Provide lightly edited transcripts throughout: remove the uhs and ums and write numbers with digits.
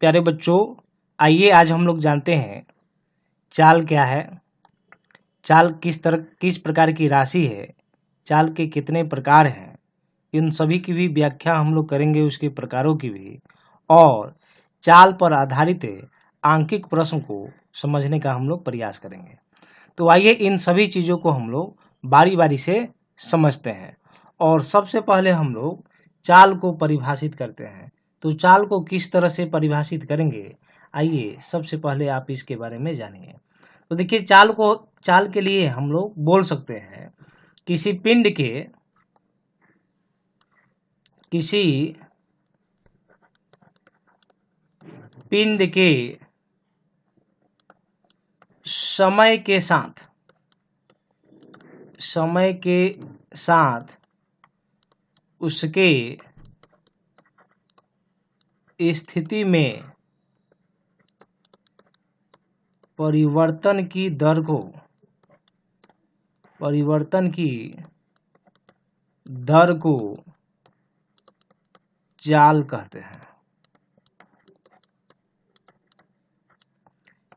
प्यारे बच्चों, आइए आज हम लोग जानते हैं चाल क्या है, चाल किस प्रकार की राशि है, चाल के कितने प्रकार हैं, इन सभी की भी व्याख्या हम लोग करेंगे, उसके प्रकारों की भी, और चाल पर आधारित आंकिक प्रश्न को समझने का हम लोग प्रयास करेंगे। तो आइए इन सभी चीज़ों को हम लोग बारी बारी से समझते हैं। और सबसे पहले हम लोग चाल को परिभाषित करते हैं। तो चाल को किस तरह से परिभाषित करेंगे, आइए सबसे पहले आप इसके बारे में जानिए। तो देखिए, चाल के लिए हम लोग बोल सकते हैं किसी पिंड के समय के साथ उसके स्थिति में परिवर्तन की दर को चाल कहते हैं।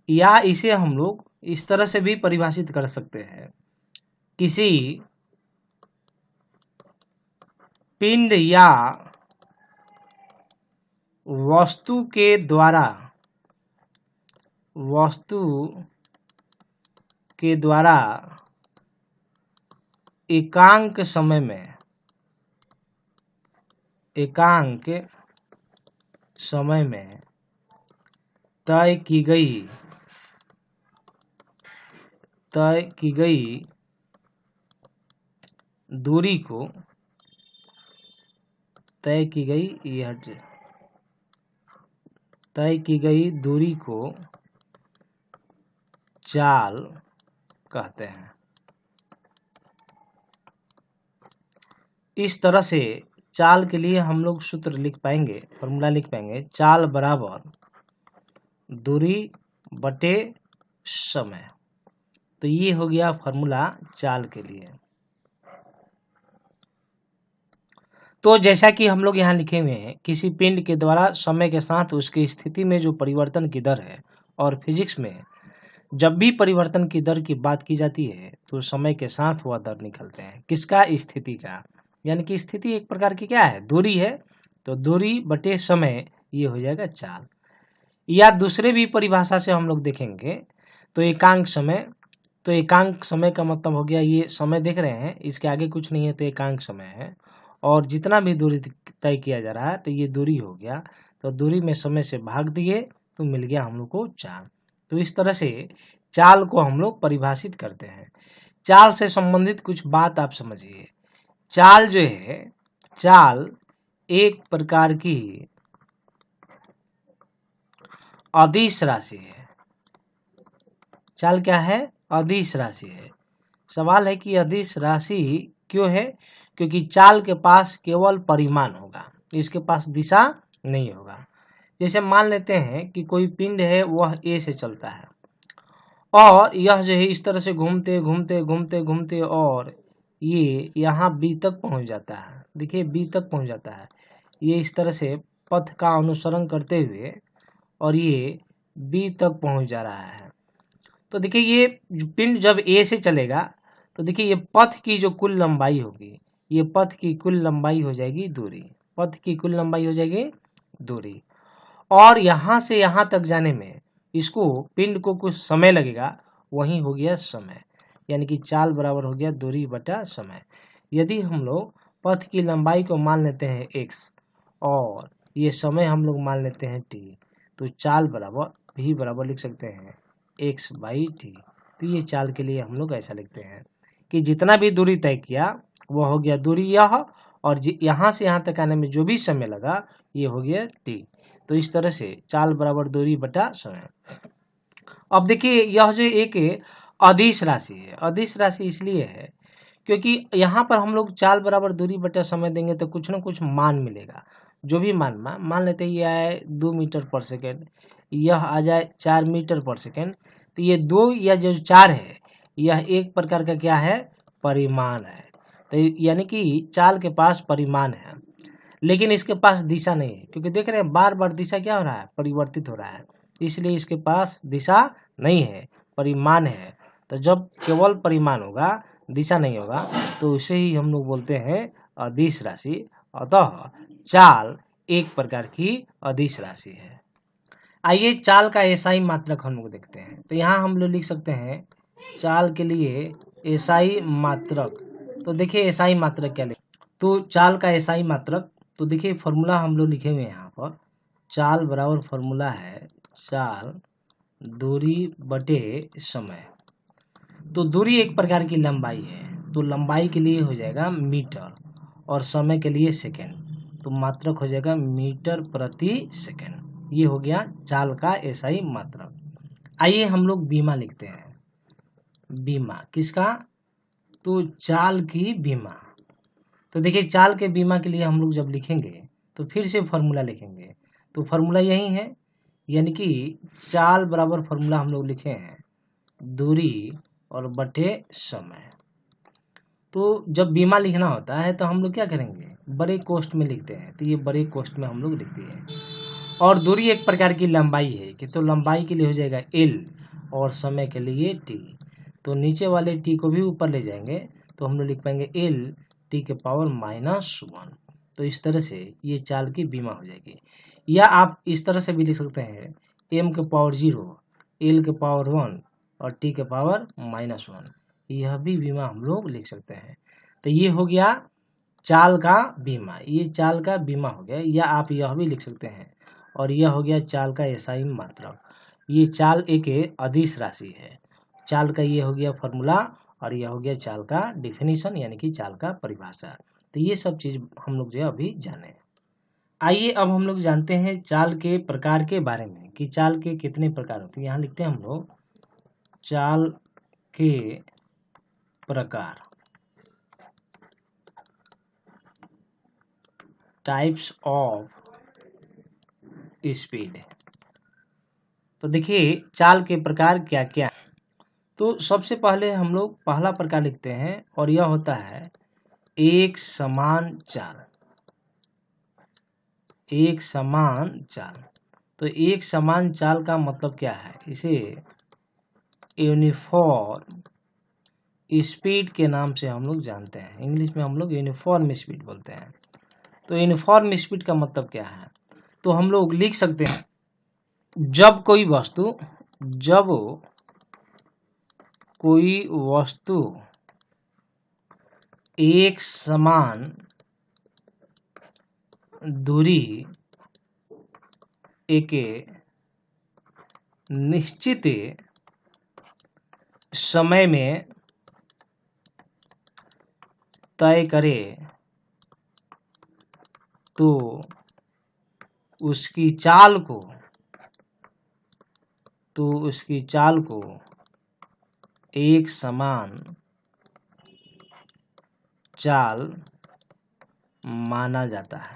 या इसे हम लोग इस तरह से भी परिभाषित कर सकते हैं, किसी पिंड या वस्तु के द्वारा एकांक समय में तय की गई दूरी को चाल कहते हैं। इस तरह से चाल के लिए हम लोग सूत्र लिख पाएंगे, फॉर्मूला लिख पाएंगे, चाल बराबर दूरी बटे समय। तो ये हो गया फॉर्मूला चाल के लिए। तो जैसा कि हम लोग यहाँ लिखे हुए हैं, किसी पिंड के द्वारा समय के साथ उसकी स्थिति में जो परिवर्तन की दर है, और फिजिक्स में जब भी परिवर्तन की दर की बात की जाती है तो समय के साथ वह दर निकलते हैं। किसका? स्थिति का। यानी कि स्थिति एक प्रकार की क्या है? दूरी है। तो दूरी बटे समय, ये हो जाएगा चाल। या दूसरे भी परिभाषा से हम लोग देखेंगे तो एकांक समय का मतलब हो गया, ये समय देख रहे हैं, इसके आगे कुछ नहीं है तो एकांक समय है। और जितना भी दूरी तय किया जा रहा है तो ये दूरी हो गया। तो दूरी में समय से भाग दिए तो मिल गया हम लोग को चाल। तो इस तरह से चाल को हम लोग परिभाषित करते हैं। चाल से संबंधित कुछ बात आप समझिए। चाल जो है, चाल एक प्रकार की अदिश राशि है। चाल क्या है? अदिश राशि है। सवाल है कि अदिश राशि क्यों है? क्योंकि चाल के पास केवल परिमाण होगा, इसके पास दिशा नहीं होगा। जैसे मान लेते हैं कि कोई पिंड है, वह ए से चलता है और यह जो है इस तरह से घूमते और ये यहाँ बी तक पहुंच जाता है। देखिए, बी तक पहुंच जाता है। ये इस तरह से पथ का अनुसरण करते हुए और ये बी तक पहुंच जा रहा है। तो देखिए, ये पिंड जब ए से चलेगा तो देखिए ये पथ की जो कुल लंबाई होगी, ये पथ की कुल लंबाई हो जाएगी दूरी। पथ की कुल लंबाई हो जाएगी दूरी। और यहाँ से यहाँ तक जाने में इसको पिंड को कुछ समय लगेगा, वही हो गया समय। यानी कि चाल बराबर हो गया दूरी बटा समय। यदि हम लोग पथ की लंबाई को मान लेते हैं x और ये समय हम लोग मान लेते हैं t, तो चाल बराबर भी बराबर लिख सकते हैं x बाई टी। तो ये चाल के लिए हम लोग ऐसा लिखते हैं कि जितना भी दूरी तय किया वह हो गया दूरी यह, और यहाँ से यहाँ तक आने में जो भी समय लगा ये हो गया t। तो इस तरह से चाल बराबर दूरी बटा समय। अब देखिए, यह जो एक अदिश राशि है, अदिश राशि इसलिए है क्योंकि यहाँ पर हम लोग चाल बराबर दूरी बटा समय देंगे तो कुछ ना कुछ मान मिलेगा। जो भी मान लेते हैं, ये आए 2 मीटर पर सेकेंड, यह आ जाए 4 मीटर पर सेकेंड। तो ये 2 या जो 4 है, यह एक प्रकार का क्या है? परिमाण है। तो यानी कि चाल के पास परिमाण है। लेकिन इसके पास दिशा नहीं है, क्योंकि देख रहे हैं बार बार दिशा क्या हो रहा है, परिवर्तित हो रहा है, इसलिए इसके पास दिशा नहीं है, परिमाण है। तो जब केवल परिमाण होगा, दिशा नहीं होगा, तो उसे ही हम लोग बोलते हैं अदिश राशि। अतः चाल एक प्रकार की अदिश राशि है। आइए चाल का एसआई मात्रक हम लोग देखते हैं। तो यहाँ हम लोग लिख सकते हैं चाल के लिए एसआई मात्रक। तो देखिए एसआई मात्रक क्या लिख, तो चाल का एसआई मात्रक, तो देखिए फॉर्मूला हम लोग लिखे हुए हैं यहाँ पर। चाल बराबर फॉर्मूला है चाल दूरी बटे समय। तो दूरी एक प्रकार की लंबाई है, तो लंबाई के लिए हो जाएगा मीटर और समय के लिए सेकेंड, तो मात्रक हो जाएगा मीटर प्रति सेकेंड। ये हो गया चाल का एसआई मात्रक। आइए हम लोग बीमा लिखते हैं। बीमा किसका, तो चाल की बीमा। तो देखिए चाल के बीमा के लिए हम लोग जब लिखेंगे तो फिर से फॉर्मूला लिखेंगे, तो फॉर्मूला यही है, यानी कि चाल बराबर फॉर्मूला हम लोग लिखे हैं दूरी और बटे समय। तो जब बीमा लिखना होता है तो हम लोग क्या करेंगे, बड़े कोष्ठ में लिखते हैं, तो ये बड़े कोष्ठ में हम लोग लिखते हैं। और दूरी एक प्रकार की लंबाई है कि, तो लंबाई के लिए हो जाएगा एल और समय के लिए टी। तो नीचे वाले टी को भी ऊपर ले जाएंगे तो हम लोग लिख पाएंगे एल टी के पावर -1। तो इस तरह से ये चाल की बीमा हो जाएगी। या आप इस तरह से भी लिख सकते हैं एम के पावर 0, एल के पावर 1 और टी के पावर -1। यह भी बीमा हम लोग लिख सकते हैं। तो ये हो गया चाल का बीमा, ये चाल का बीमा हो गया। या आप यह भी लिख सकते हैं, और यह हो गया चाल का एसआई मात्रक। ये चाल एक अदिश राशि है। चाल का ये हो गया फॉर्मूला और यह हो गया चाल का डिफिनीशन, यानी कि चाल का परिभाषा। तो ये सब चीज हम लोग जो है अभी जाने। आइए अब हम लोग जानते हैं चाल के प्रकार के बारे में, कि चाल के कितने प्रकार होते हैं। यहाँ लिखते हैं हम लोग चाल के प्रकार, टाइप्स ऑफ स्पीड। तो देखिए चाल के प्रकार क्या क्या है। तो सबसे पहले हम लोग पहला प्रकार लिखते हैं और यह होता है एक समान चाल। एक समान चाल, तो एक समान चाल का मतलब क्या है, इसे यूनिफॉर्म स्पीड के नाम से हम लोग जानते हैं। इंग्लिश में हम लोग यूनिफॉर्म स्पीड बोलते हैं। तो यूनिफॉर्म स्पीड का मतलब क्या है, तो हम लोग लिख सकते हैं जब कोई वस्तु एक समान दूरी एक निश्चित समय में तय करे तो उसकी चाल को एक समान चाल माना जाता है।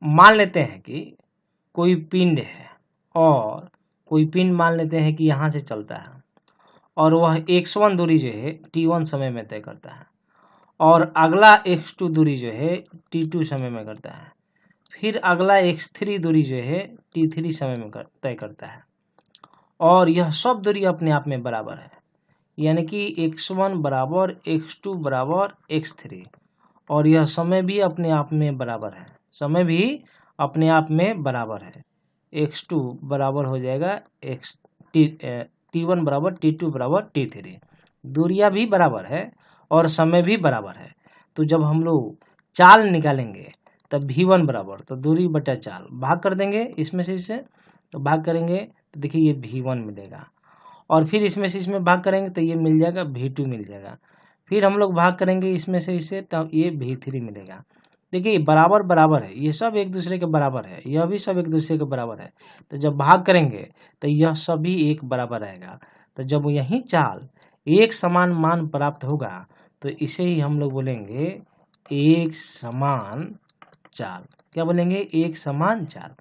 मान लेते हैं कि कोई पिंड है और कोई पिंड मान लेते हैं कि यहाँ से चलता है और वह x1 दूरी जो है t1 समय में तय करता है, और अगला x2 दूरी जो है t2 समय में करता है, फिर अगला x3 दूरी जो है t3 समय में तय करता है, और यह सब दूरी अपने आप में बराबर है, यानी कि x1 बराबर x2 बराबर x3, और यह समय भी अपने आप में बराबर है। समय भी अपने आप में बराबर है। x2 बराबर हो जाएगा t1 बराबर t2 बराबर t3। दूरियां भी बराबर है और समय भी बराबर है। तो जब हम लोग चाल निकालेंगे तब v1 बराबर, तो दूरी बटा चाल भाग कर देंगे इसमें से इससे, तो भाग करेंगे तो देखिए ये v1 मिलेगा, और फिर इसमें से इसमें भाग करेंगे तो ये मिल जाएगा v2 मिल जाएगा, फिर हम लोग भाग करेंगे इसमें से इसे तब ये v3 मिलेगा। देखिए बराबर बराबर है, ये सब एक दूसरे के बराबर है, यह भी सब एक दूसरे के बराबर है। तो जब भाग करेंगे तो यह सभी एक बराबर आएगा। तो जब यही चाल एक समान मान प्राप्त होगा तो इसे ही हम लोग बोलेंगे एक समान चाल। क्या बोलेंगे, एक समान चाल।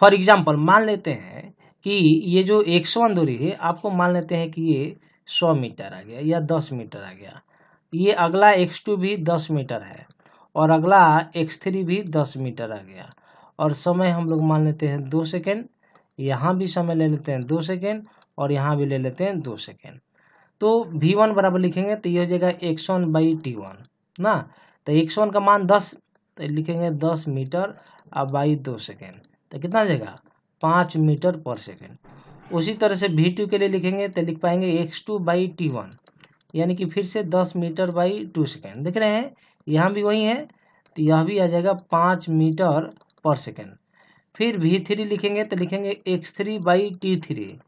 फॉर एग्जाम्पल मान लेते हैं कि ये जो x1 दूरी है, आपको मान लेते हैं कि ये 100 मीटर आ गया या 10 मीटर आ गया, ये अगला x2 भी 10 मीटर है और अगला x3 भी 10 मीटर आ गया और समय हम लोग मान लेते हैं 2 सेकेंड, यहाँ भी समय ले लेते हैं 2 सेकेंड और यहाँ भी ले लेते हैं 2 सेकेंड। तो v1 बराबर लिखेंगे तो ये हो जाएगा x1 बाई t1 ना। तो x1 का मान 10 तो लिखेंगे 10 मीटर अब बाई 2 सेकेंड तो कितना आ जाएगा 5 मीटर पर सेकेंड। उसी तरह से v2 के लिए लिखेंगे तो लिख पाएंगे x2 बाई t1 यानी कि फिर से 10 मीटर बाई 2 सेकेंड। देख रहे हैं यहाँ भी वही है तो यह भी आ जाएगा 5 मीटर पर सेकेंड। फिर v3 लिखेंगे तो लिखेंगे x3 बाई t3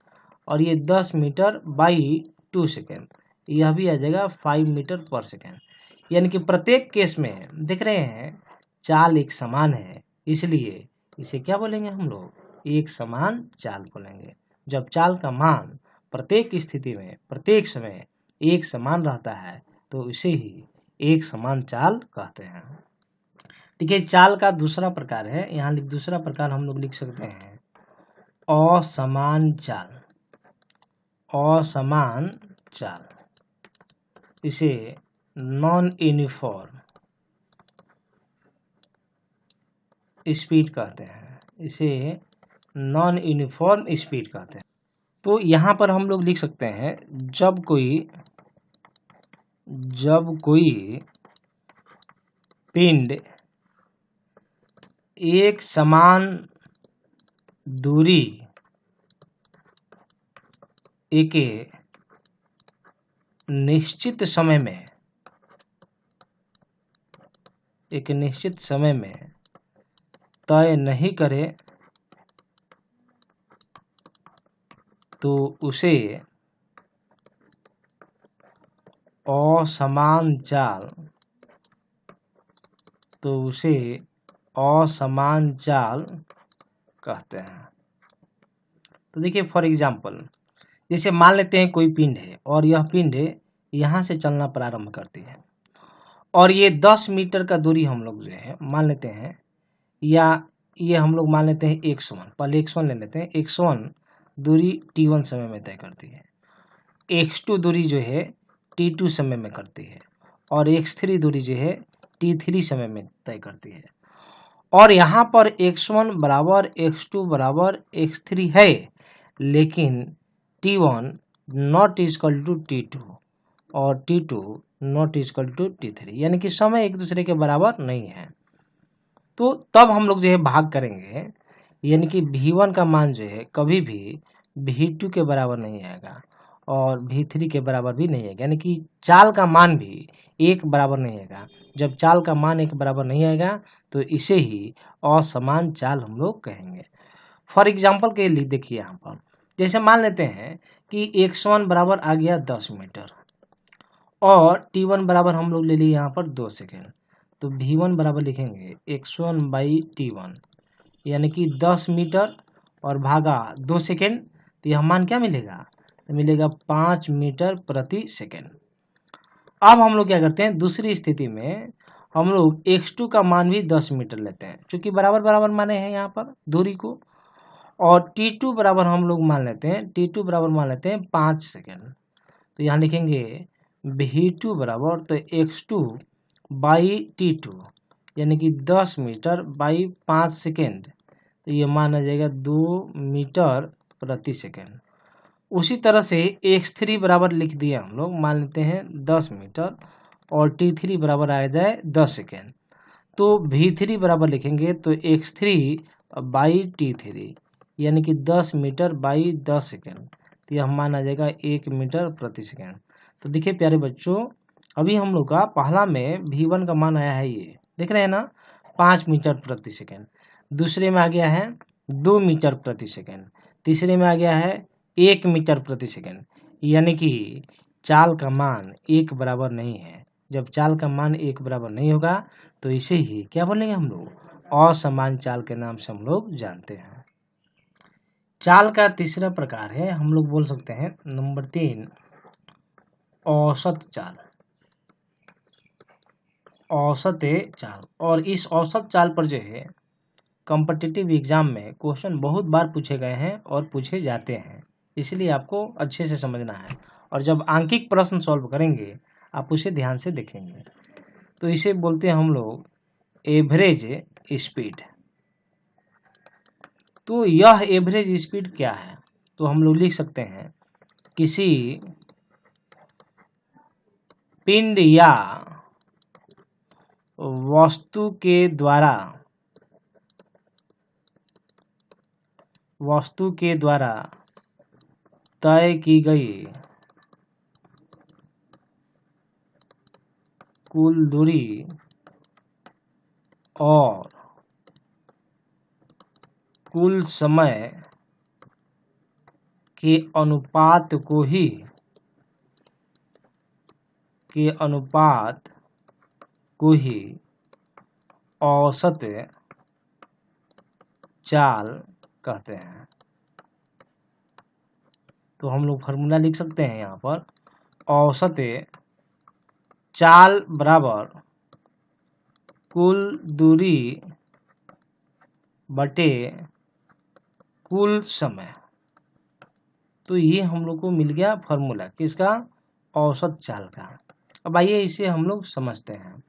और ये 10 मीटर बाई 2 सेकेंड, यह भी आ जाएगा 5 मीटर पर सेकेंड। यानी कि प्रत्येक केस में देख रहे हैं चाल एक समान है, इसलिए इसे क्या बोलेंगे हम लोग एक समान चाल बोलेंगे। जब चाल का मान प्रत्येक स्थिति में प्रत्येक समय एक समान रहता है तो इसे ही एक समान चाल कहते हैं। ठीक है, चाल का दूसरा प्रकार है, यहाँ दूसरा प्रकार हम लोग लिख सकते हैं असमान चाल। असमान चाल इसे नॉन यूनिफॉर्म स्पीड कहते हैं, इसे नॉन यूनिफॉर्म स्पीड कहते हैं। तो यहाँ पर हम लोग लिख सकते हैं जब कोई पिंड एक समान दूरी एक निश्चित समय में तय नहीं करे तो उसे असमान चाल कहते हैं। तो देखिए फॉर एग्जाम्पल जैसे मान लेते हैं कोई पिंड है और यह पिंड यहाँ से चलना प्रारंभ करती है और ये 10 मीटर का दूरी हम लोग जो है मान लेते हैं, या ये हम लोग मान लेते हैं x1, पहले x1 ले लेते हैं। x1 दूरी t1 समय में तय करती है, x2 दूरी जो है t2 समय में करती है और x3 दूरी जो है t3 समय में तय करती है। और यहाँ पर x1 बराबर x2 बराबर x3 है, लेकिन t1 not equal to t2 और t2 not equal to t3, यानी कि समय एक दूसरे के बराबर नहीं है। तो तब हम लोग जो है भाग करेंगे, यानी कि v1 का मान जो है कभी भी v2 के बराबर नहीं आएगा और v3 के बराबर भी नहीं आएगा, यानी कि चाल का मान भी एक बराबर नहीं आएगा। जब चाल का मान एक बराबर नहीं आएगा तो इसे ही असमान चाल हम लोग कहेंगे। फॉर एग्जाम्पल के लिए देखिए यहाँ पर जैसे मान लेते हैं कि x1 बराबर आ गया 10 मीटर और t1 बराबर हम लोग ले लिए यहाँ पर 2 सेकेंड, तो v1 बराबर लिखेंगे x1 बाई t1 यानी कि 10 मीटर और भागा 2 सेकेंड, तो यह मान क्या मिलेगा, तो मिलेगा 5 मीटर प्रति सेकेंड। अब हम लोग क्या करते हैं, दूसरी स्थिति में हम लोग x2 का मान भी 10 मीटर लेते हैं, क्योंकि बराबर बराबर माने हैं यहाँ पर दूरी को, और t2 बराबर हम लोग मान लेते हैं, t2 बराबर मान लेते हैं 5 सेकेंड। तो यहाँ लिखेंगे v2 बराबर तो x2 बाई t2 यानी कि 10 मीटर बाई 5 सेकेंड, तो ये मान आ जाएगा 2 मीटर प्रति सेकेंड। उसी तरह से x3 बराबर लिख दिया हम लोग, मान लेते हैं 10 मीटर और t3 बराबर आ जाए 10 सेकेंड, तो v3 बराबर लिखेंगे तो x3 बाई t3 यानी कि 10 मीटर बाई 10 सेकेंड, तो यह मान आ जाएगा 1 मीटर प्रति सेकेंड। तो देखिए प्यारे बच्चों, अभी हम लोग का पहला में v1 का मान आया है, ये देख रहे हैं ना 5 मीटर प्रति सेकेंड, दूसरे में आ गया है 2 मीटर प्रति सेकेंड, तीसरे में आ गया है 1 मीटर प्रति सेकेंड, यानी कि चाल का मान एक बराबर नहीं है। जब चाल का मान एक बराबर नहीं होगा तो इसे ही क्या बोलेंगे हम लोग, असमान चाल के नाम से हम लोग जानते हैं। चाल का तीसरा प्रकार है, हम लोग बोल सकते हैं नंबर 3 औसत चाल। औसत चाल, और इस औसत चाल पर जो है कॉम्पिटिटिव एग्जाम में क्वेश्चन बहुत बार पूछे गए हैं और पूछे जाते हैं, इसलिए आपको अच्छे से समझना है। और जब आंकिक प्रश्न सॉल्व करेंगे आप उसे ध्यान से देखेंगे। तो इसे बोलते हैं हम लोग एवरेज स्पीड। तो यह एवरेज स्पीड क्या है? तो हम लोग लिख सकते हैं किसी पिंड या वस्तु के द्वारा तय की गई कुल दूरी और कुल समय के अनुपात को ही औसत चाल कहते हैं। तो हम लोग फार्मूला लिख सकते हैं यहाँ पर, औसत चाल बराबर कुल दूरी बटे कुल समय। तो ये हम लोग को मिल गया फार्मूला किसका? औसत चाल का। अब आइए इसे हम लोग समझते हैं।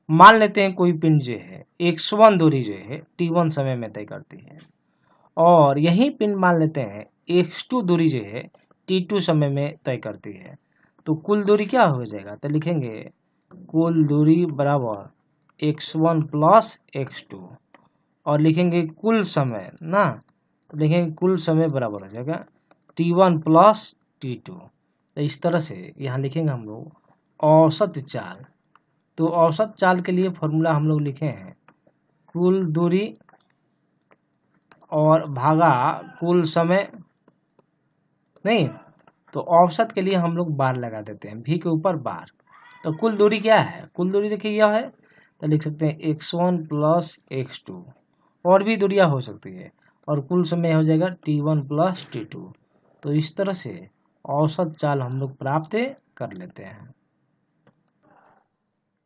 मान लेते हैं कोई पिंड जो है x1 दूरी जो है t1 समय में तय करती है, और यही पिंड मान लेते हैं x2 दूरी जो है t2 समय में तय करती है। तो कुल दूरी क्या हो जाएगा? तो लिखेंगे कुल दूरी बराबर x1 प्लस x2, और लिखेंगे कुल समय ना, तो लिखेंगे कुल समय बराबर हो जाएगा t1 प्लस t2। तो इस तरह से यहाँ लिखेंगे हम लोग औसत चाल। तो औसत चाल के लिए फॉर्मूला हम लोग लिखे हैं कुल दूरी और भागा कुल समय, नहीं तो औसत के लिए हम लोग बार लगा देते हैं, v के ऊपर बार। तो कुल दूरी क्या है? कुल दूरी देखिए यह है, तो लिख सकते हैं x1 प्लस x2, और भी दूरियां हो सकती है, और कुल समय हो जाएगा t1 प्लस t2। तो इस तरह से औसत चाल हम लोग प्राप्त कर लेते हैं।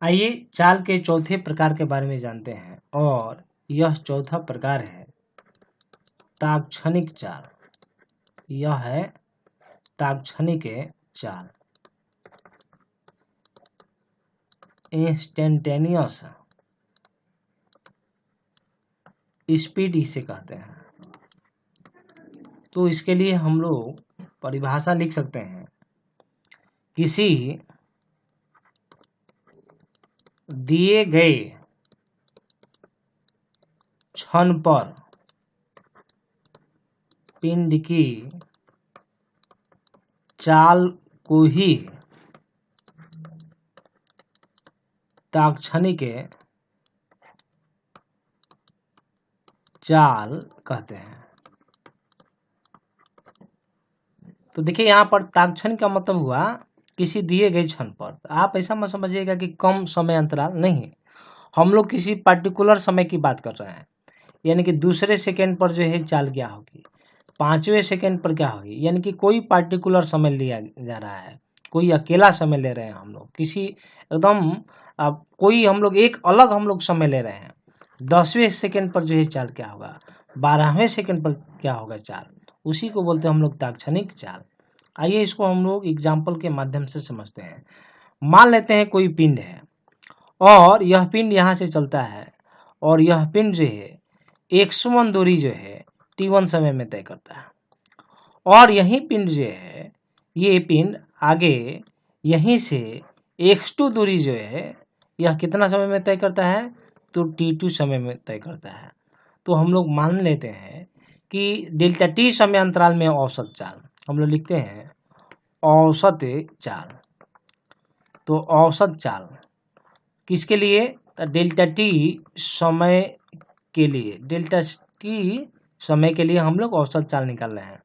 आइए चाल के चौथे प्रकार के बारे में जानते हैं, और यह चौथा प्रकार है तात्क्षणिक चाल। यह है तात्क्षणिक चाल, इंस्टेंटेनियस स्पीड इसे कहते हैं। तो इसके लिए हम लोग परिभाषा लिख सकते हैं, किसी दिए गए क्षण पर पिंड की चाल को ही तात्क्षणिक चाल कहते हैं। तो देखिए यहाँ पर तात्क्षणिक का मतलब हुआ किसी दिए गए क्षण पर। आप ऐसा मत समझिएगा कि कम समय अंतराल, नहीं, हम लोग किसी पर्टिकुलर समय की बात कर रहे हैं, यानी कि दूसरे सेकंड पर जो है चाल क्या होगी, 5वें सेकंड पर क्या होगी, यानी कि कोई पर्टिकुलर समय लिया जा रहा है, कोई अकेला समय ले रहे हैं हम लोग, किसी एकदम कोई हम लोग एक अलग हम लोग समय ले रहे हैं। 10वें सेकंड पर जो है चाल क्या होगा, 12वें सेकंड पर क्या होगा चाल, उसी को बोलते हैं हम लोग तात्क्षणिक चाल। आइए इसको हम लोग एग्जाम्पल के माध्यम से समझते हैं। मान लेते हैं कोई पिंड है, और यह पिंड यहाँ से चलता है, और यह पिंड जो है x1 दूरी जो है t1 समय में तय करता है, और यही पिंड जो है, ये पिंड आगे यहीं से x2 दूरी जो है यह कितना समय में तय करता है, तो t2 समय में तय करता है। तो हम लोग मान लेते हैं कि डेल्टा t समय अंतराल में औसत चाल हम लोग लिखते हैं औसत चाल। तो औसत चाल किसके लिए? तो डेल्टा t समय के लिए, डेल्टा t समय के लिए हम लोग औसत चाल निकाल रहे हैं।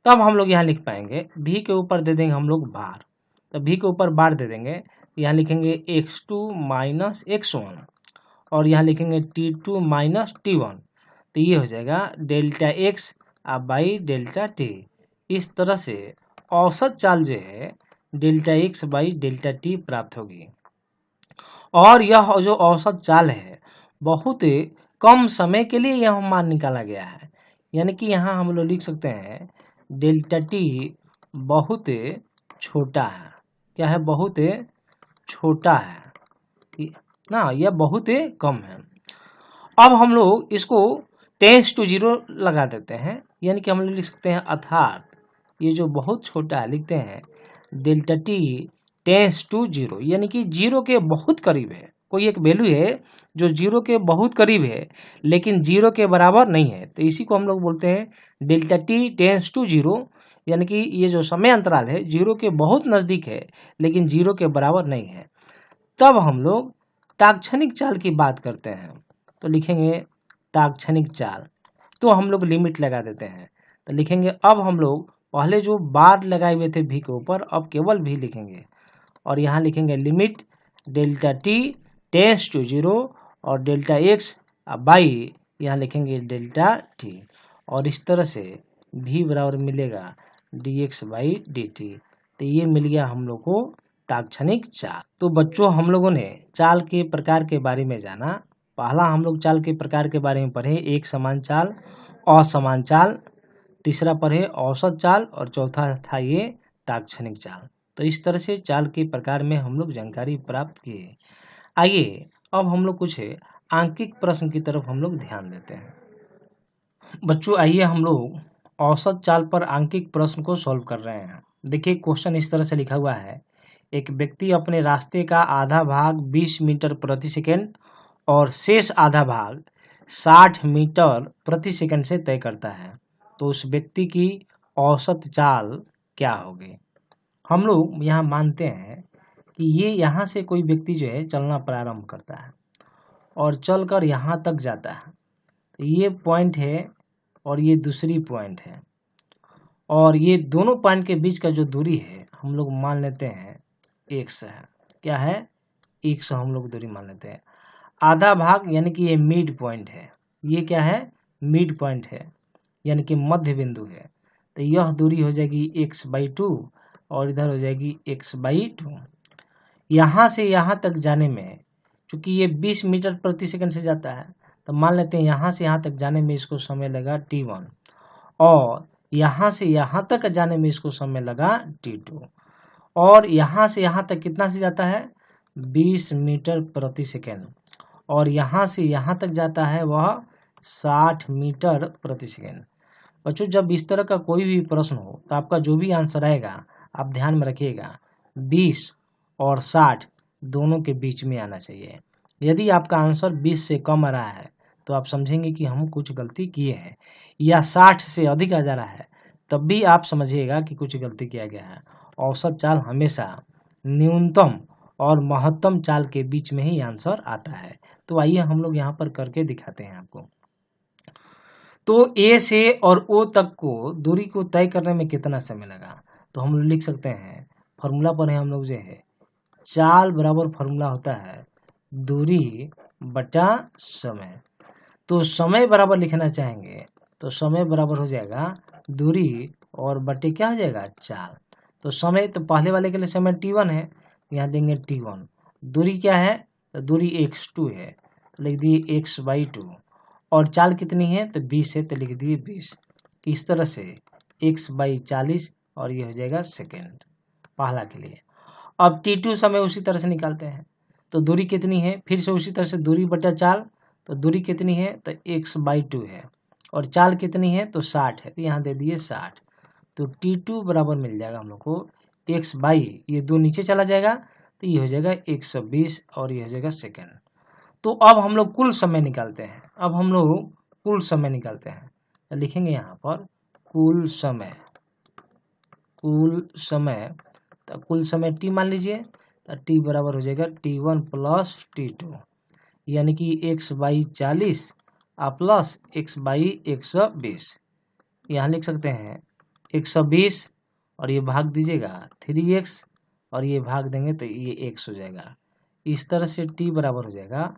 तब हम लोग यहाँ लिख पाएंगे v के ऊपर दे देंगे हम लोग बार, तो v के ऊपर बार दे देंगे, यहाँ लिखेंगे x2 माइनस x1, और यहाँ लिखेंगे t2 माइनस t1। तो ये हो जाएगा delta x by delta t। इस तरह से औसत चाल जो है delta x by delta t प्राप्त होगी। और यह जो औसत चाल है बहुत कम समय के लिए यह मान निकाला गया है, यानी कि यहाँ हम लोग लिख सकते हैं डेल्टा t बहुत छोटा है, क्या है, बहुत छोटा है ना, यह बहुत कम है। अब हम लोग इसको टेंस टू 0 लगा देते हैं, यानी कि हम लोग लिख सकते हैं अर्थात ये जो बहुत छोटा है लिखते हैं डेल्टा टी टेंस टू 0, यानी कि 0 के बहुत करीब है। कोई एक वैल्यू है जो 0 के बहुत करीब है लेकिन 0 के बराबर नहीं है, तो इसी को हम लोग बोलते हैं डेल्टा टी टेंस टू 0, यानी कि ये जो समय अंतराल है 0 के बहुत नज़दीक है लेकिन 0 के बराबर नहीं है। तब हम लोग ताक्षणिक चाल की बात करते हैं, तो लिखेंगे ताक्षणिक चाल, तो हम लोग लिमिट लगा देते हैं, तो लिखेंगे अब हम लोग पहले जो बार लगाए हुए थे भी के ऊपर अब केवल भी लिखेंगे और यहाँ लिखेंगे limit delta t tends to 0 और डेल्टा एक्स बाई यहाँ लिखेंगे डेल्टा टी, और इस तरह से भी बराबर मिलेगा D x by D T. तो ये मिल गया हम लोग को ताक्षणिक चाल। तो बच्चों हम लोगों ने चाल के प्रकार के बारे में जाना। पहला हम लोग चाल के प्रकार के बारे में पढ़े, एक समान चाल, असमान चाल, तीसरा पढ़े औसत चाल और चौथा था ये ताक्षणिक चाल। तो इस तरह से चाल के प्रकार में हम लोग जानकारी प्राप्त किए। आइए अब हम लोग कुछ आंकिक प्रश्न की तरफ हम लोग ध्यान देते हैं। बच्चों आइए हम लोग औसत चाल पर आंकिक प्रश्न को सॉल्व कर रहे हैं। देखिए क्वेश्चन इस तरह से लिखा हुआ है, एक व्यक्ति अपने रास्ते का आधा भाग 20 मीटर प्रति सेकंड और शेष आधा भाग 60 मीटर प्रति सेकंड से तय करता है, तो उस व्यक्ति की औसत चाल क्या होगी। हम लोग यहाँ मानते हैं कि ये यहाँ से कोई व्यक्ति जो है चलना प्रारंभ करता है और चलकर यहाँ तक जाता है, तो ये पॉइंट है और ये दूसरी पॉइंट है, और ये दोनों पॉइंट के बीच का जो दूरी है हम लोग मान लेते हैं x है। क्या है, x हम लोग दूरी मान लेते हैं। आधा भाग यानी कि ये मिड पॉइंट है, ये क्या है, मिड पॉइंट है यानी कि मध्य बिंदु है, तो यह दूरी हो जाएगी x/2 और इधर हो जाएगी x/2। यहाँ से यहाँ तक जाने में चूंकि ये 20 मीटर प्रति सेकंड से जाता है, तो मान लेते हैं यहाँ से यहाँ तक जाने में इसको समय लगा t1 और यहाँ से यहाँ तक जाने में इसको समय लगा t2, और यहाँ से यहाँ तक कितना से जाता है 20 मीटर प्रति सेकंड, और यहाँ से यहाँ तक जाता है वह 60 मीटर प्रति सेकंड। बच्चों जब इस तरह का कोई भी प्रश्न हो तो आपका जो भी आंसर आएगा आप ध्यान में रखिएगा 20 और 60 दोनों के बीच में आना चाहिए। यदि आपका आंसर 20 से कम आ रहा है तो आप समझेंगे कि हम कुछ गलती किए हैं, या 60 से अधिक आ जा रहा है तब भी आप समझिएगा कि कुछ गलती किया गया है। औसत चाल हमेशा न्यूनतम और महत्तम चाल के बीच में ही आंसर आता है। तो आइए हम लोग यहाँ पर करके दिखाते हैं आपको। तो ए से और ओ तक को दूरी को तय करने में कितना समय लगा, तो हम लोग लिख सकते हैं फॉर्मूला पर है हम लोग जो है चाल बराबर फॉर्मूला होता है दूरी बटा समय। तो समय बराबर लिखना चाहेंगे तो समय बराबर हो जाएगा दूरी और बटे क्या हो जाएगा चाल। तो समय तो पहले वाले के लिए समय t1 है, यहाँ देंगे t1। दूरी क्या है, तो दूरी x2 है, तो लिख दिए x/2, और चाल कितनी है तो 20 है, तो लिख दिए 20। इस तरह से x/40 और ये हो जाएगा सेकेंड पहला के लिए। अब t2 समय उसी तरह से निकालते हैं, तो दूरी कितनी है, फिर से उसी तरह से दूरी बटा चाल, तो दूरी कितनी है तो x/2 है, और चाल कितनी है तो 60 है, तो यहाँ दे दिए 60। तो t2 बराबर मिल जाएगा हम लोग को x/, ये दो नीचे चला जाएगा तो ये हो जाएगा 120 और ये हो जाएगा सेकेंड। तो अब हम लोग कुल समय निकालते हैं, अब हम लोग कुल समय निकालते हैं, तो लिखेंगे यहाँ पर कुल समय, तो कुल समय t मान लीजिए, तो t बराबर हो जाएगा t1 प्लस t2, यानी कि x/40 प्लस x/120। यहाँ लिख सकते हैं 120 और ये भाग दीजिएगा 3x और ये भाग देंगे तो ये x हो जाएगा। इस तरह से t बराबर हो जाएगा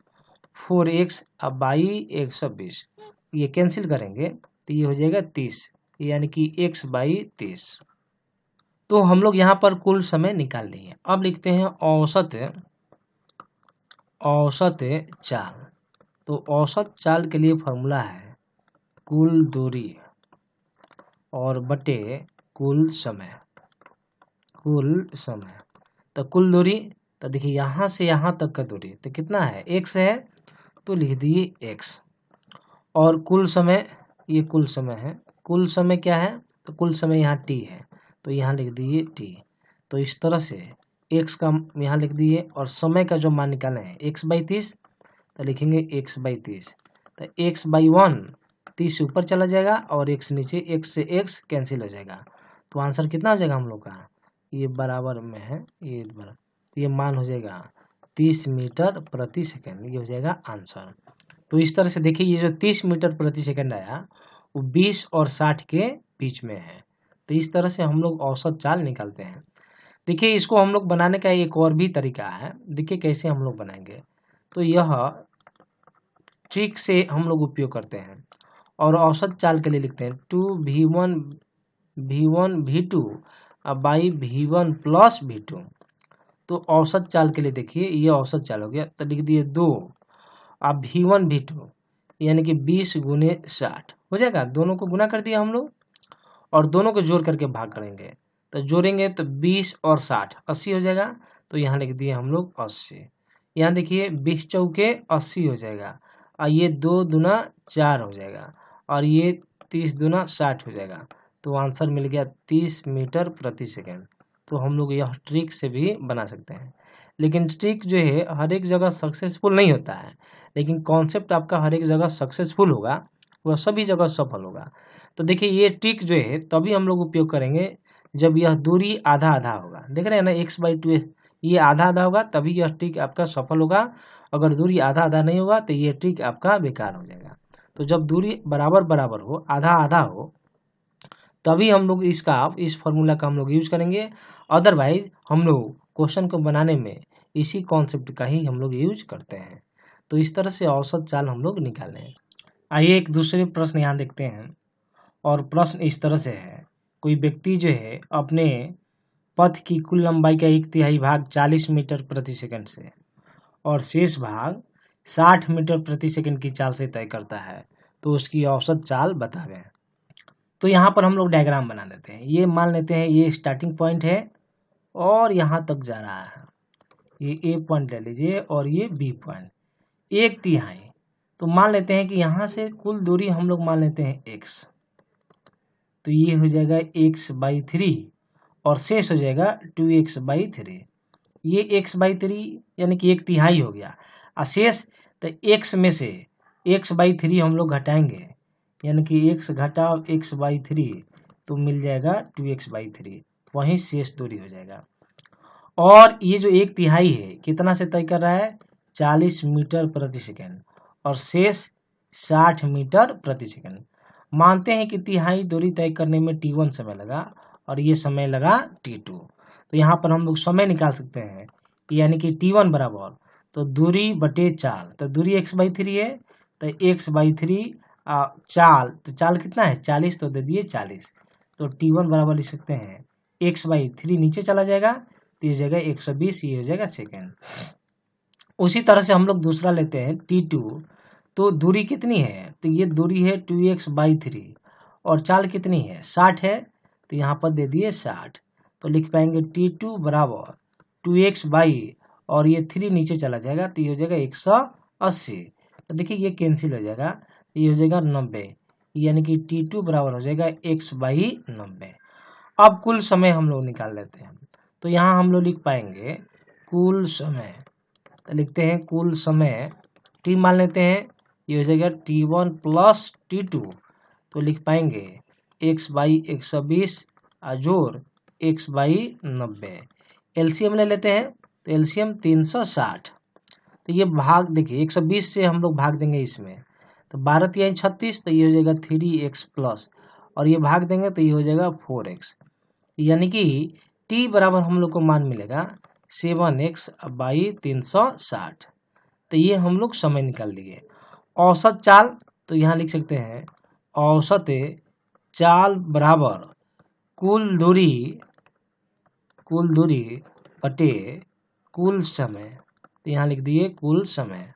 4x बाई 120, ये कैंसिल करेंगे तो ये हो जाएगा 30, यानी कि x/30। तो हम लोग यहाँ पर कुल समय निकाल लिए। अब लिखते हैं औसत चाल। तो औसत चाल के लिए फॉर्मूला है कुल दूरी और बटे कुल समय। तो कुल दूरी, तो देखिए यहाँ से यहाँ तक का दूरी तो कितना है, x है, तो लिख दिए x। और कुल समय, ये कुल समय है, कुल समय क्या है, तो कुल समय यहाँ t है, तो यहाँ लिख दिए t। तो इस तरह से x का यहाँ लिख दिए, और समय का जो मान निकालना है x/30, तो लिखेंगे x/30। तो x/1 30 ऊपर चला जाएगा और x नीचे, x से x कैंसिल हो जाएगा। तो आंसर कितना हो जाएगा हम लोग का, ये बराबर में है, ये मान हो जाएगा 30 मीटर प्रति सेकंड, ये हो जाएगा आंसर। तो इस तरह से देखिए ये जो 30 मीटर प्रति सेकंड आया वो 20 और 60 के बीच में है। तो इस तरह से हम लोग औसत चाल निकालते हैं। देखिए इसको हम लोग बनाने का एक और भी तरीका है, देखिए कैसे हम लोग बनाएंगे। तो यह ट्रिक से हम लोग उपयोग करते हैं और औसत चाल के लिए लिखते हैं 2v1 v2 by v1 plus v2। तो औसत चाल के लिए देखिए ये औसत चाल हो गया, तो लिख दिए 2 अब v1 v2 यानी कि 20 गुने 60 हो जाएगा। दोनों को गुना कर दिया हम लोग और दोनों को जोड़ करके भाग करेंगे, तो जोड़ेंगे तो 20 और 60 80 हो जाएगा। तो यहाँ लिख दिए हम लोग 80। यहाँ देखिए 20 चौके 80 हो जाएगा, और ये 2 दूना 4 हो जाएगा, और ये 30 दूना 60 हो जाएगा। तो आंसर मिल गया 30 मीटर प्रति सेकंड। तो हम लोग यह ट्रिक से भी बना सकते हैं, लेकिन ट्रिक जो है हर एक जगह सक्सेसफुल नहीं होता है, लेकिन कॉन्सेप्ट आपका हर एक जगह सक्सेसफुल होगा, वह सभी जगह सफल होगा। तो देखिए ये ट्रिक जो है तभी हम लोग उपयोग करेंगे जब यह दूरी आधा आधा होगा। देख रहे हैं ना x/2 ये आधा आधा होगा, तभी यह ट्रिक आपका सफल होगा। अगर दूरी आधा आधा नहीं होगा तो ये ट्रिक आपका बेकार हो जाएगा। तो जब दूरी बराबर बराबर हो, आधा आधा हो, तभी हम लोग इस फॉर्मूला का हम लोग यूज करेंगे। अदरवाइज हम लोग क्वेश्चन को बनाने में इसी कॉन्सेप्ट का ही हम लोग यूज करते हैं। तो इस तरह से औसत चाल हम लोग निकालें। आइए एक दूसरे प्रश्न यहाँ देखते हैं, और प्रश्न इस तरह से है, कोई व्यक्ति जो है अपने पथ की कुल लंबाई का 1/3 भाग 40 मीटर प्रति सेकंड से और शेष भाग 60 मीटर प्रति सेकंड की चाल से तय करता है, तो उसकी औसत चाल बतावें। तो यहाँ पर हम लोग डायग्राम बना लेते हैं। ये मान लेते हैं ये स्टार्टिंग पॉइंट है और यहाँ तक जा रहा है, ये ए पॉइंट ले लीजिए और ये बी पॉइंट, 1/3। तो मान लेते हैं कि यहाँ से कुल दूरी हम लोग मान लेते हैं x, तो ये हो जाएगा x/3 और शेष हो जाएगा 2x/3। ये x/3 यानी कि 1/3 हो गया, और शेष तो x में से x/3 हम लोग घटाएंगे, यानी कि x घटा x/3 तो मिल जाएगा 2x/3, वहीं शेष दूरी हो जाएगा। और ये जो 1/3 है कितना से तय कर रहा है, 40 मीटर प्रति सेकंड, और शेष 60 मीटर प्रति सेकंड। मानते हैं कि तिहाई दूरी तय करने में t1 समय लगा और ये समय लगा t2। तो यहाँ पर हम लोग समय निकाल सकते हैं, यानी कि t1 बराबर तो दूरी बटे चाल, तो दूरी x/3 है, तो x/3 चाल, तो चाल कितना है 40, तो दे दिए 40। तो t1 बराबर लिख सकते हैं x/3 नीचे चला जाएगा, तो ये हो जाएगा 120, ये हो जाएगा सेकेंड। उसी तरह से हम लोग दूसरा लेते हैं t2, तो दूरी कितनी है, तो ये दूरी है 2x/3 और चाल कितनी है 60 है, तो यहाँ पर दे दिए 60। तो लिख पाएंगे t2 बराबर 2x/ और ये 3 नीचे चला जाएगा, तो ये हो जाएगा 180। तो देखिए ये कैंसिल हो जाएगा, तो ये हो जाएगा 90, यानी कि t2 बराबर हो जाएगा x/90। अब कुल समय हम लोग निकाल लेते हैं। तो यहाँ हम लोग लिख पाएंगे कुल समय, तो लिखते हैं कुल समय t मान लेते हैं, ये हो जाएगा t1 प्लस t2। तो लिख पाएंगे x/120 जोड़ x/90। एलसीएम ले लेते हैं, तो एलसीएम 360। तो ये भाग देखिए 120 से हम लोग भाग देंगे इसमें, तो 12 36, तो ये हो जाएगा 3x प्लस, और ये भाग देंगे तो ये हो जाएगा 4x, यानी कि t बराबर हम लोग को मान मिलेगा 7x/360। तो ये हम लोग समय निकाल लिए। औसत चाल, तो यहाँ लिख सकते हैं औसत चाल बराबर कुल दूरी बटे कुल समय, तो यहाँ लिख दिए कुल समय।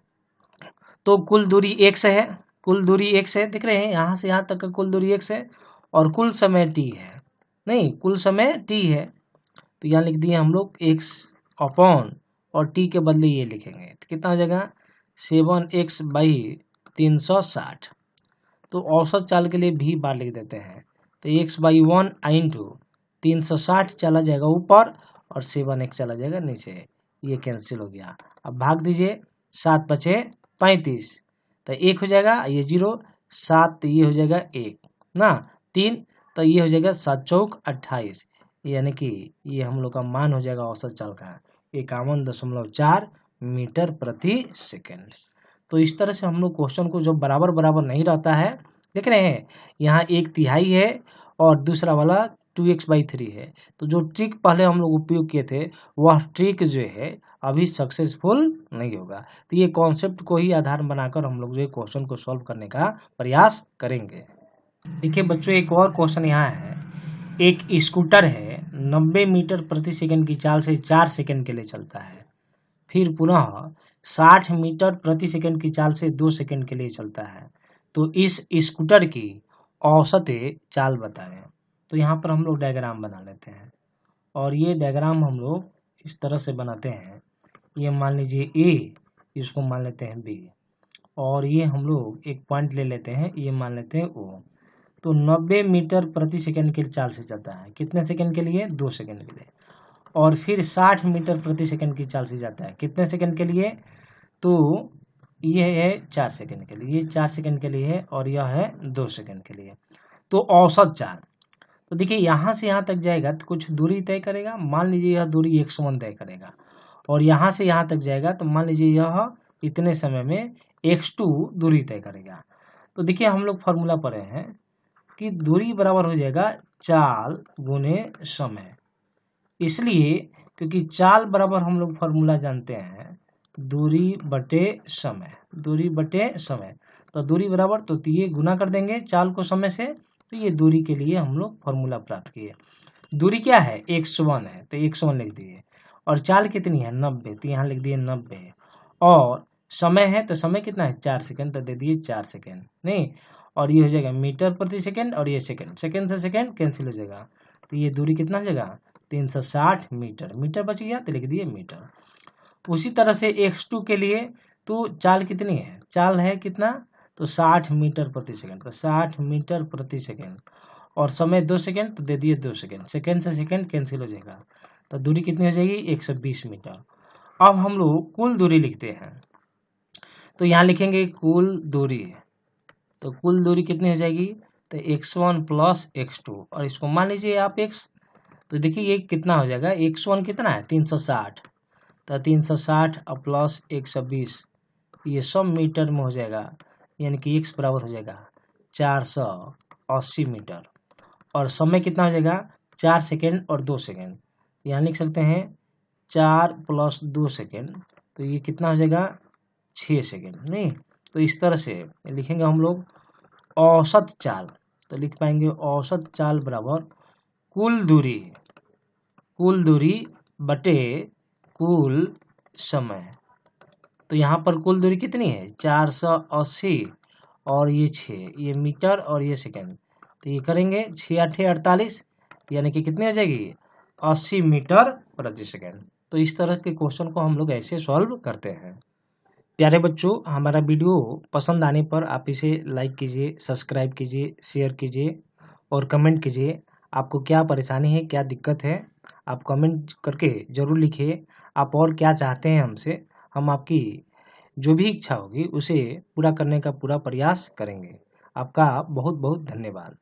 तो कुल दूरी x है, कुल दूरी x है, दिख रहे हैं यहाँ से यहाँ तक का कुल दूरी x है, और कुल समय t है, नहीं कुल समय t है, तो यहाँ लिख दिए हम लोग x अपॉन और टी के बदले ये लिखेंगे तो कितना हो जाएगा 7x बाई 360। तो औसत चाल के लिए भी बार लिख देते हैं तो x बाई 1 इंटू 360 चला जाएगा ऊपर और 7x चला जाएगा नीचे, ये कैंसिल हो गया। अब भाग दीजिए 7 बचे 35 तो 1 हो जाएगा, ये 0 7 तो ये हो जाएगा 1 ना 3 तो ये हो जाएगा 7 चौक 28, यानी कि ये हम लोग का मान हो जाएगा औसत चाल का 51.4 मीटर प्रति सेकेंड। तो इस तरह से हम लोग क्वेश्चन को जो बराबर बराबर नहीं रहता है, देख रहे हैं यहाँ 1/3 है और दूसरा वाला 2x/3 है, तो जो ट्रिक पहले हम लोग उपयोग किए थे वह ट्रिक जो है अभी सक्सेसफुल नहीं होगा। तो ये कॉन्सेप्ट को ही आधार बनाकर हम लोग जो है क्वेश्चन को सॉल्व करने का प्रयास करेंगे। देखिए बच्चों एक और क्वेश्चन यहाँ है, एक स्कूटर है 90 मीटर प्रति सेकंड की चाल से 4 सेकंड के लिए चलता है, फिर पुनः 60 मीटर प्रति सेकंड की चाल से 2 सेकंड के लिए चलता है, तो इस स्कूटर की औसत चाल बताएं। तो यहाँ पर हम लोग डायग्राम बना लेते हैं और ये डायग्राम हम लोग इस तरह से बनाते हैं, ये मान लीजिए ए, इसको मान लेते हैं बी और ये हम लोग एक पॉइंट ले लेते हैं, ये मान लेते हैं ओ। तो 90 मीटर प्रति सेकंड की चाल से चलता है, कितने सेकंड के लिए 2 सेकंड के लिए, और फिर 60 मीटर प्रति सेकंड की चाल से जाता है, कितने सेकंड के लिए, तो ये है 4 सेकंड के लिए, ये 4 सेकंड के लिए है और यह है 2 सेकंड के लिए। तो औसत चाल, तो देखिए यहाँ से यहाँ तक जाएगा तो कुछ दूरी तय करेगा, मान लीजिए यह दूरी x1 तय करेगा और यहाँ से यहाँ तक जाएगा तो मान लीजिए यह इतने समय में x2 दूरी तय करेगा। तो देखिए हम लोग फॉर्मूला पढ़े हैं कि दूरी बराबर हो जाएगा चाल गुने समय, इसलिए क्योंकि चाल बराबर हम लोग फॉर्मूला जानते हैं दूरी बटे समय, दूरी बटे समय, तो दूरी बराबर तो ये गुना कर देंगे चाल को समय से, तो ये दूरी के लिए हम लोग फॉर्मूला प्राप्त किए। दूरी क्या है x1 है तो x1 लिख दिए और चाल कितनी है 90, तो यहाँ लिख दिए 90 और समय है तो समय कितना है 4 सेकंड, तो दे दिए 4 सेकंड नहीं, और ये हो जाएगा मीटर प्रति सेकंड और ये सेकंड, सेकंड से सेकंड कैंसिल हो जाएगा, तो ये दूरी कितना हो जाएगा 360 मीटर, मीटर बच गया तो लिख दिए मीटर। उसी तरह से x2 के लिए तो चाल कितनी है, चाल है कितना तो 60 मीटर प्रति सेकंड, तो 60 मीटर प्रति सेकंड और समय 2 सेकंड, तो दे दिए 2 सेकंड, सेकंड से सेकंड कैंसिल हो जाएगा, तो दूरी कितनी हो जाएगी 120 मीटर। अब हम लोग कुल दूरी लिखते हैं, तो यहाँ लिखेंगे कुल दूरी, तो कुल दूरी कितनी हो जाएगी तो x1 प्लस x2 और इसको मान लीजिए आप x, तो देखिए ये कितना हो जाएगा x1 कितना है 360, तो 360 प्लस 120 ये सब मीटर में हो जाएगा, यानी कि x बराबर हो जाएगा 480 मीटर और समय कितना हो जाएगा 4 सेकेंड और 2 सेकेंड, यहाँ लिख सकते हैं 4 प्लस 2 सेकेंड, तो ये कितना हो जाएगा 6 सेकेंड नहीं। तो इस तरह से लिखेंगे हम लोग औसत चाल, तो लिख पाएंगे औसत चाल बराबर कुल दूरी बटे कुल समय। तो यहाँ पर कुल दूरी कितनी है 480 और ये 6, ये मीटर और ये सेकंड, तो ये करेंगे 6 8 48, यानी कि कितनी हो जाएगी 80 मीटर प्रति सेकंड। तो इस तरह के क्वेश्चन को हम लोग ऐसे सॉल्व करते हैं। प्यारे बच्चों हमारा वीडियो पसंद आने पर आप इसे लाइक कीजिए, सब्सक्राइब कीजिए, शेयर कीजिए और कमेंट कीजिए। आपको क्या परेशानी है, क्या दिक्कत है, आप कमेंट करके ज़रूर लिखिए। आप और क्या चाहते हैं हमसे, हम आपकी जो भी इच्छा होगी उसे पूरा करने का पूरा प्रयास करेंगे। आपका बहुत बहुत धन्यवाद।